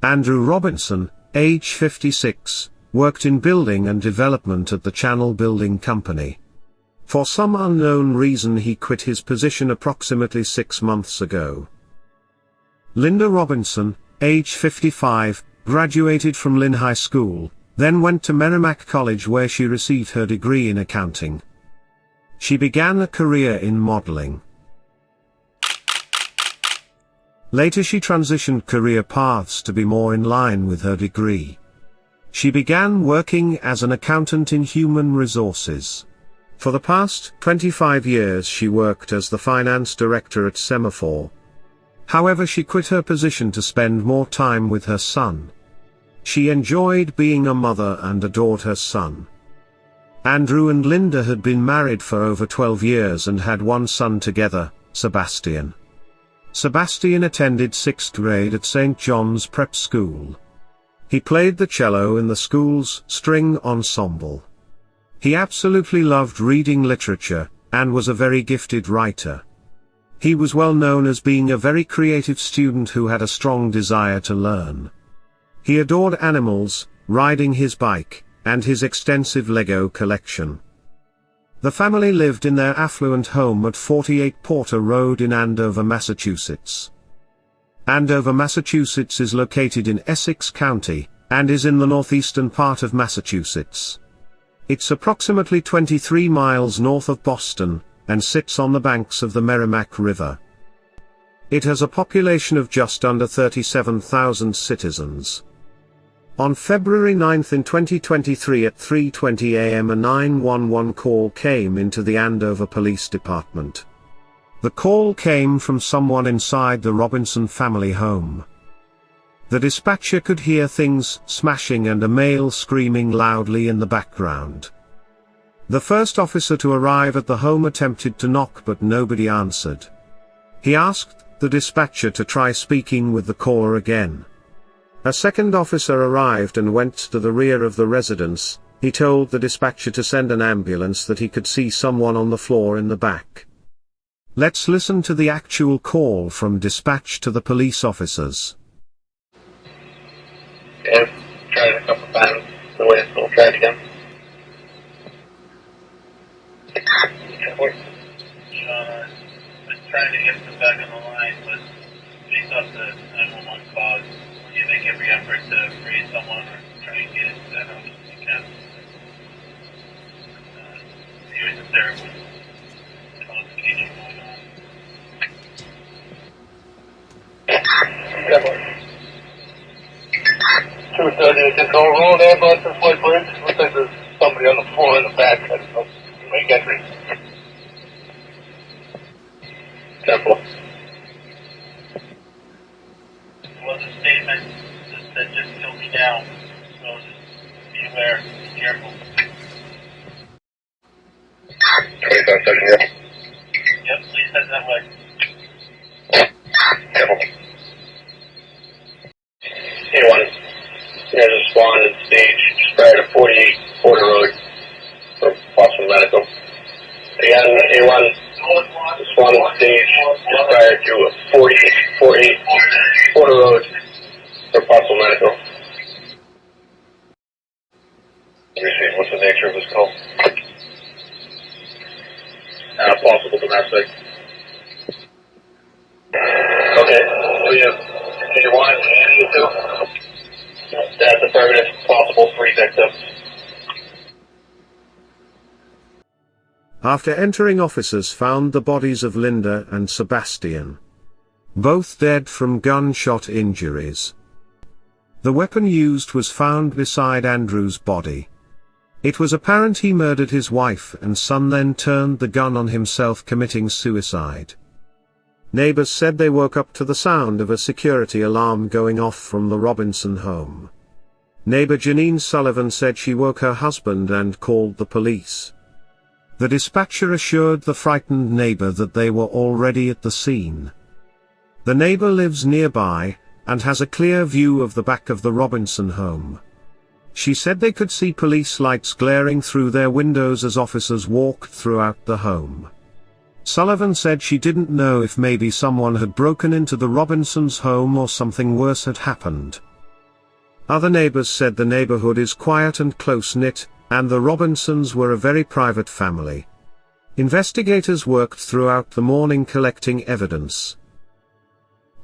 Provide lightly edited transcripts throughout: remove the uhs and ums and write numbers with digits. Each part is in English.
Andrew Robinson, age 56, worked in building and development at the Channel Building Company. For some unknown reason he quit his position approximately 6 months ago. Linda Robinson, age 55, graduated from Lynn High School, then went to Merrimack College where she received her degree in accounting. She began a career in modeling. Later she transitioned career paths to be more in line with her degree. She began working as an accountant in human resources. For the past 25 years she worked as the finance director at Semaphore. However, she quit her position to spend more time with her son. She enjoyed being a mother and adored her son. Andrew and Linda had been married for over 12 years and had one son together, Sebastian. Sebastian attended 6th grade at St. John's Prep School. He played the cello in the school's string ensemble. He absolutely loved reading literature, and was a very gifted writer. He was well known as being a very creative student who had a strong desire to learn. He adored animals, riding his bike, and his extensive Lego collection. The family lived in their affluent home at 48 Porter Road in Andover, Massachusetts. Andover, Massachusetts is located in Essex County, and is in the northeastern part of Massachusetts. It's approximately 23 miles north of Boston, and sits on the banks of the Merrimack River. It has a population of just under 37,000 citizens. On February 9 in 2023 at 3:20 a.m. a 911 call came into the Andover Police Department. The call came from someone inside the Robinson family home. The dispatcher could hear things smashing and a male screaming loudly in the background. The first officer to arrive at the home attempted to knock but nobody answered. He asked the dispatcher to try speaking with the caller again. A second officer arrived and went to the rear of the residence. He told the dispatcher to send an ambulance, that he could see someone on the floor in the back. Let's listen to the actual call from dispatch to the police officers. Yeah, tried it a couple times. The way it's going to try it again. Was trying to get them back on the line, but based off the 911 calls, you make every effort to free someone or try and get into that house if you can. Viewers if there was complication going on. Yeah, 230 control room, ambulance and Floyd Bridge. Looks like there's somebody on the floor in the back. I don't know. Make entry. Careful. It was a statement that just killed me down. So just be aware, be careful. 25 seconds, yeah. Yep, please head that way. Careful. A1. There's a spawn and stage just prior to 48 Porter Road for Boston Medical. Again, A1, spawn and stage just prior to 48 Porter Road for Boston Medical. Let me see, what's the nature of this call? Possible domestic. Okay, we have A1 and A2. That's affirmative. Possible 3 victims. After entering, officers found the bodies of Linda and Sebastian. Both dead from gunshot injuries. The weapon used was found beside Andrew's body. It was apparent he murdered his wife and son, then turned the gun on himself, committing suicide. Neighbors said they woke up to the sound of a security alarm going off from the Robinson home. Neighbor Janine Sullivan said she woke her husband and called the police. The dispatcher assured the frightened neighbor that they were already at the scene. The neighbor lives nearby, and has a clear view of the back of the Robinson home. She said they could see police lights glaring through their windows as officers walked throughout the home. Sullivan said she didn't know if maybe someone had broken into the Robinsons' home or something worse had happened. Other neighbors said the neighborhood is quiet and close-knit, and the Robinsons were a very private family. Investigators worked throughout the morning collecting evidence.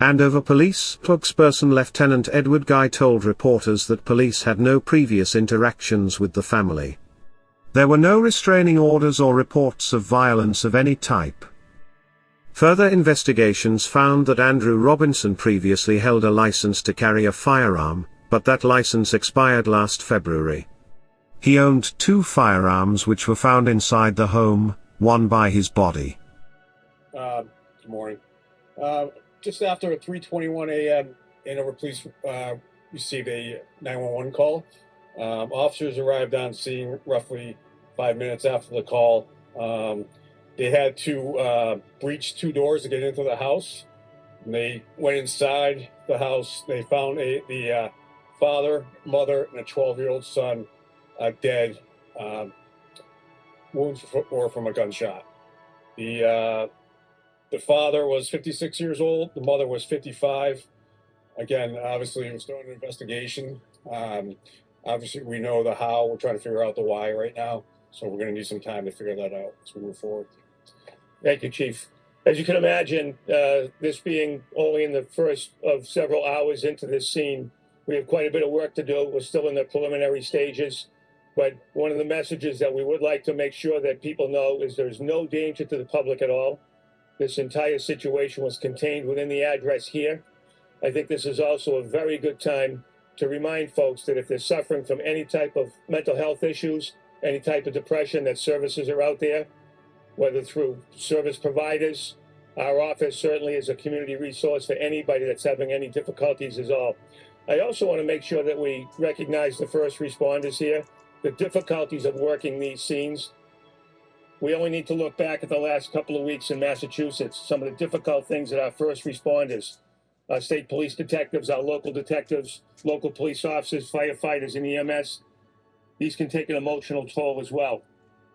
Andover Police spokesperson Lieutenant Edward Guy told reporters that police had no previous interactions with the family. There were no restraining orders or reports of violence of any type. Further investigations found that Andrew Robinson previously held a license to carry a firearm, but that license expired last February. He owned 2 firearms which were found inside the home, one by his body. Good morning. Just after 3:21 a.m., Andover Police received a 911 call. Officers arrived on scene roughly 5 minutes after the call. They had to breach 2 doors to get into the house. And they went inside the house. They found the father, mother, and a 12-year-old son dead. Wounds were from a gunshot. The father was 56 years old. The mother was 55. Again, obviously, we're starting an investigation. Obviously, we know the how. We're trying to figure out the why right now. So we're going to need some time to figure that out as we move forward. Thank you, Chief. As you can imagine, this being only in the first of several hours into this scene, we have quite a bit of work to do. We're still in the preliminary stages. But one of the messages that we would like to make sure that people know is there's no danger to the public at all. This entire situation was contained within the address here. I think this is also a very good time to remind folks that if they're suffering from any type of mental health issues, any type of depression, that services are out there, whether through service providers. Our office certainly is a community resource for anybody that's having any difficulties is all. I also want to make sure that we recognize the first responders here, the difficulties of working these scenes. We only need to look back at the last couple of weeks in Massachusetts, some of the difficult things that our first responders, our state police detectives, our local detectives, local police officers, firefighters, and EMS, these can take an emotional toll as well.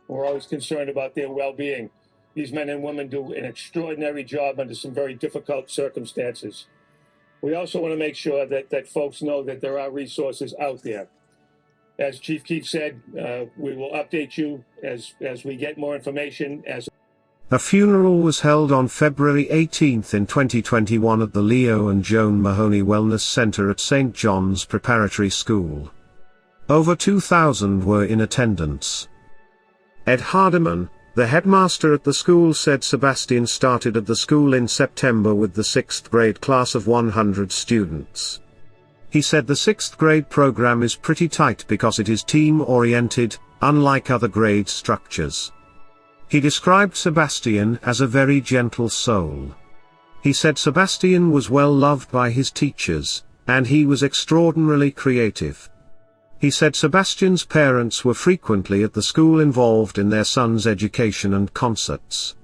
We're always concerned about their well-being. These men and women do an extraordinary job under some very difficult circumstances. We also want to make sure that folks know that there are resources out there. As Chief Keefe said, we will update you as we get more information. A funeral was held on February 18th in 2021 at the Leo and Joan Mahoney Wellness Center at St. John's Preparatory School. Over 2,000 were in attendance. Ed Hardiman, the headmaster at the school, said Sebastian started at the school in September with the 6th grade class of 100 students. He said the 6th grade program is pretty tight because it is team-oriented, unlike other grade structures. He described Sebastian as a very gentle soul. He said Sebastian was well loved by his teachers, and he was extraordinarily creative. He said Sebastian's parents were frequently at the school involved in their son's education and concerts.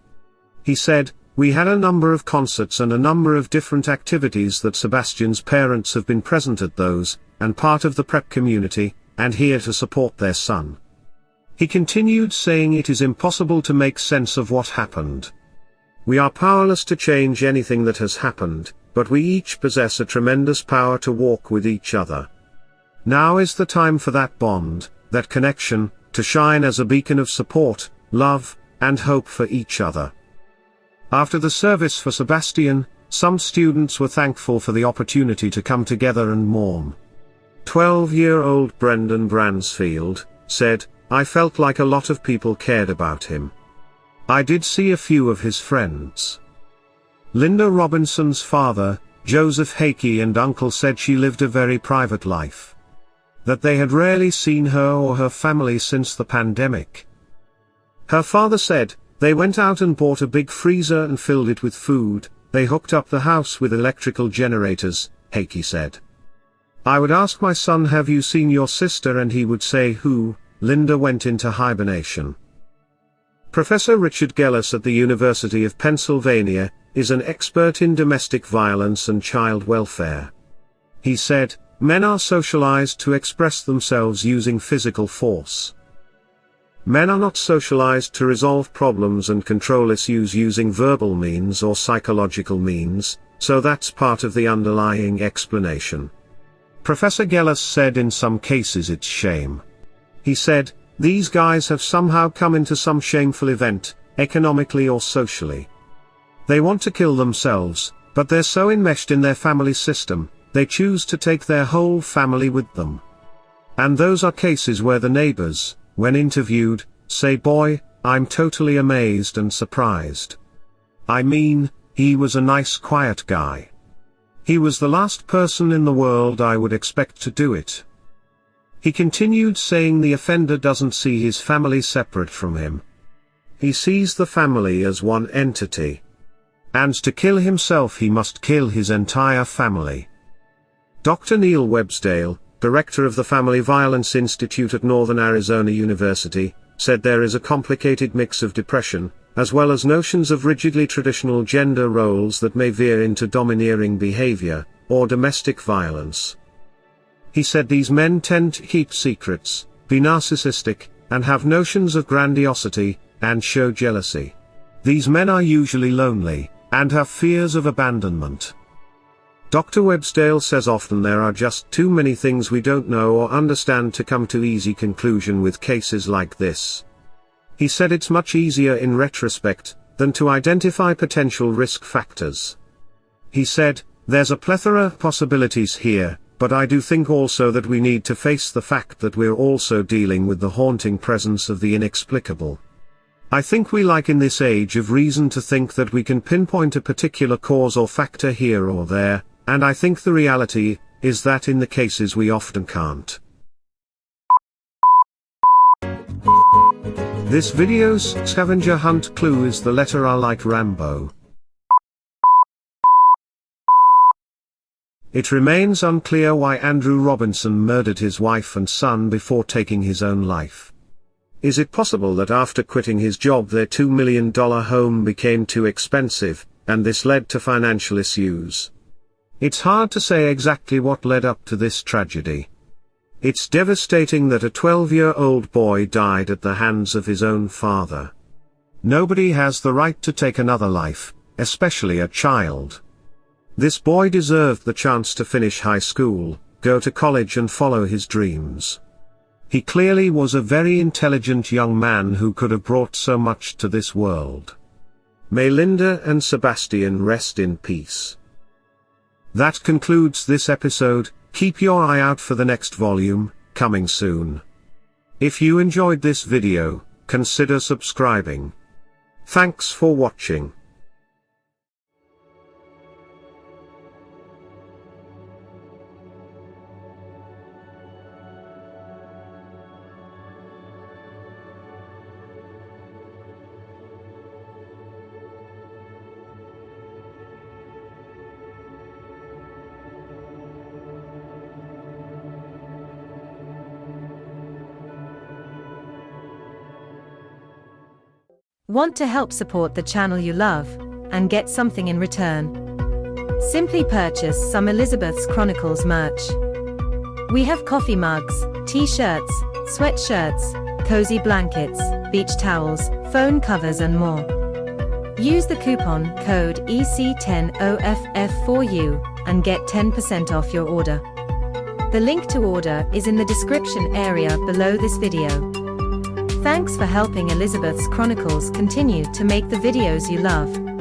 He said, "We had a number of concerts and a number of different activities that Sebastian's parents have been present at those, and part of the prep community, and here to support their son." He continued saying it is impossible to make sense of what happened. "We are powerless to change anything that has happened, but we each possess a tremendous power to walk with each other. Now is the time for that bond, that connection, to shine as a beacon of support, love, and hope for each other." After the service for Sebastian, some students were thankful for the opportunity to come together and mourn. 12-year-old Brendan Bransfield said, "I felt like a lot of people cared about him. I did see a few of his friends." Linda Robinson's father, Joseph Hakey, and uncle said she lived a very private life. That they had rarely seen her or her family since the pandemic. Her father said, "They went out and bought a big freezer and filled it with food, they hooked up the house with electrical generators," Hakey said. "I would ask my son, 'Have you seen your sister?' and he would say, 'Who?' Linda went into hibernation." Professor Richard Gellis at the University of Pennsylvania is an expert in domestic violence and child welfare. He said, "Men are socialized to express themselves using physical force. Men are not socialized to resolve problems and control issues using verbal means or psychological means, so that's part of the underlying explanation." Professor Gellas said in some cases it's shame. He said, these guys have somehow come into some shameful event, economically or socially. They want to kill themselves, but they're so enmeshed in their family system, they choose to take their whole family with them. And those are cases where the neighbors, when interviewed, say, boy, I'm totally amazed and surprised. I mean, he was a nice quiet guy. He was the last person in the world I would expect to do it. He continued saying the offender doesn't see his family separate from him. He sees the family as one entity. And to kill himself he must kill his entire family. Dr. Neil Websdale, director of the Family Violence Institute at Northern Arizona University, said there is a complicated mix of depression, as well as notions of rigidly traditional gender roles that may veer into domineering behavior, or domestic violence. He said these men tend to keep secrets, be narcissistic, and have notions of grandiosity, and show jealousy. These men are usually lonely, and have fears of abandonment. Dr. Websdale says often there are just too many things we don't know or understand to come to easy conclusion with cases like this. He said it's much easier in retrospect, than to identify potential risk factors. He said, there's a plethora of possibilities here, but I do think also that we need to face the fact that we're also dealing with the haunting presence of the inexplicable. I think we like in this age of reason to think that we can pinpoint a particular cause or factor here or there, and I think the reality is that in the cases we often can't. This video's scavenger hunt clue is the letter R like Rambo. It remains unclear why Andrew Robinson murdered his wife and son before taking his own life. Is it possible that after quitting his job their $2 million home became too expensive, and this led to financial issues? It's hard to say exactly what led up to this tragedy. It's devastating that a 12-year-old boy died at the hands of his own father. Nobody has the right to take another life, especially a child. This boy deserved the chance to finish high school, go to college and follow his dreams. He clearly was a very intelligent young man who could have brought so much to this world. May Linda and Sebastian rest in peace. That concludes this episode. Keep your eye out for the next volume, coming soon. If you enjoyed this video, consider subscribing. Thanks for watching. Want to help support the channel you love, and get something in return? Simply purchase some Elizabeth's Chronicles merch. We have coffee mugs, t-shirts, sweatshirts, cozy blankets, beach towels, phone covers and more. Use the coupon code EC10OFF4U and get 10% off your order. The link to order is in the description area below this video. Thanks for helping Elizabeth's Chronicles continue to make the videos you love.